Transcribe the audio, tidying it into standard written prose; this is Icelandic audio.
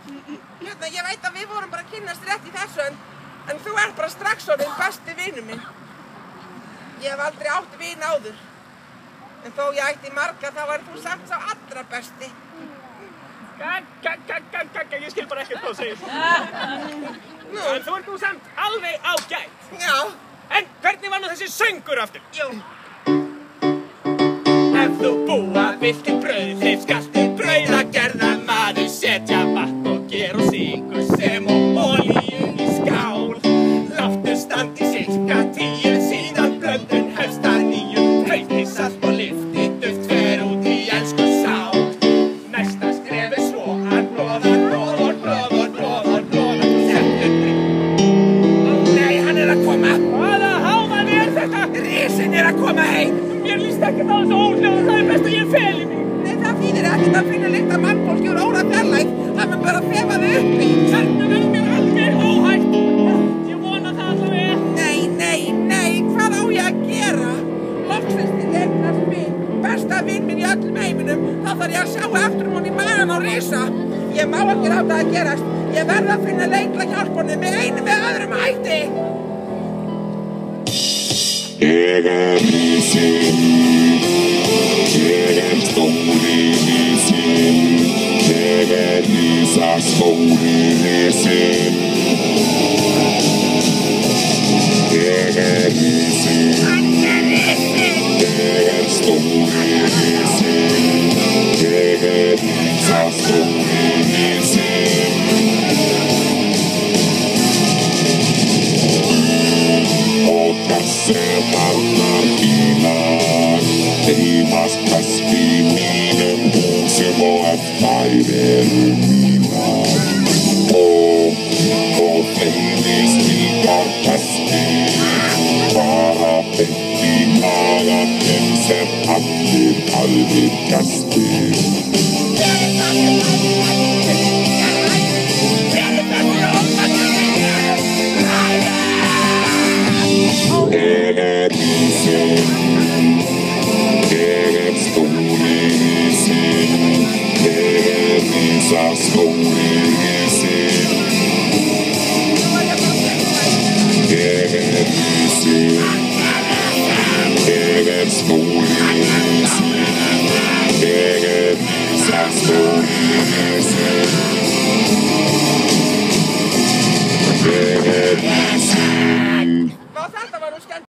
Hérna, ég veit að við vorum bara að kynnast rétt í þessu, en þú ert bara strax orðinn besti vinur minn. Ég hef aldrei átt vin áður. En þó ég ætti marga, þá er þú samt sá allra besti. Ég skil bara ekkert hvað þú segir. En þú ert nú samt alveg ágætt. Já. En hvernig var nú þessi söngur aftur? Jú. Ef þú búa vilt til brauðið, skalt til brauðagerða maður setja vatn og ger og sykur sem og olíu í skál. Láttu standi sirka 10, síðan blöndun hefst að nýju. Hveiti salt og lyfti duft fer út í elsku sál. Næsta skref er svo að hnoða settu drykk. Ó nei, hann er að koma. Hvaða hávaði er þetta? Risinn er að koma heim. Mér líst ekkert á þessu óhljóð, það er best að ég feli mig. Nei, það þýðir ekkert að finna lykt af mannfólki úr órafjarlægð. Það mun bara þefa þig upp í. Þarna verður mér alveg óhætt. Ég vona það allavega. Nei, hvað á ég að gera? Loksins þið eignast mig, besta vin minn í öllum heiminum. Þá þarf ég að sjá eftir hún í magan á risa. Ég má ekki láta það gerast. Ég verð að finna leið til að hjálpa honum með einum eða öðrum hætti. Ég er risinn, ég er stóri risinn, ég er risastóri risinn. Ég er risinn, ég er stóri risinn, ég er risastóri risinn. Og þessir barnar þínar heimast best í mínum húsum og ef þær eru mínar. Og þeim slíkar pestir bara beint í magann eins sem allir aðrir gestir. Ég er risinn, ég er stóri risinn, ég er risastóri risinn. Ég er risinn, ég er stóri risinn, ég er risastóri risinn. Ég er risinn.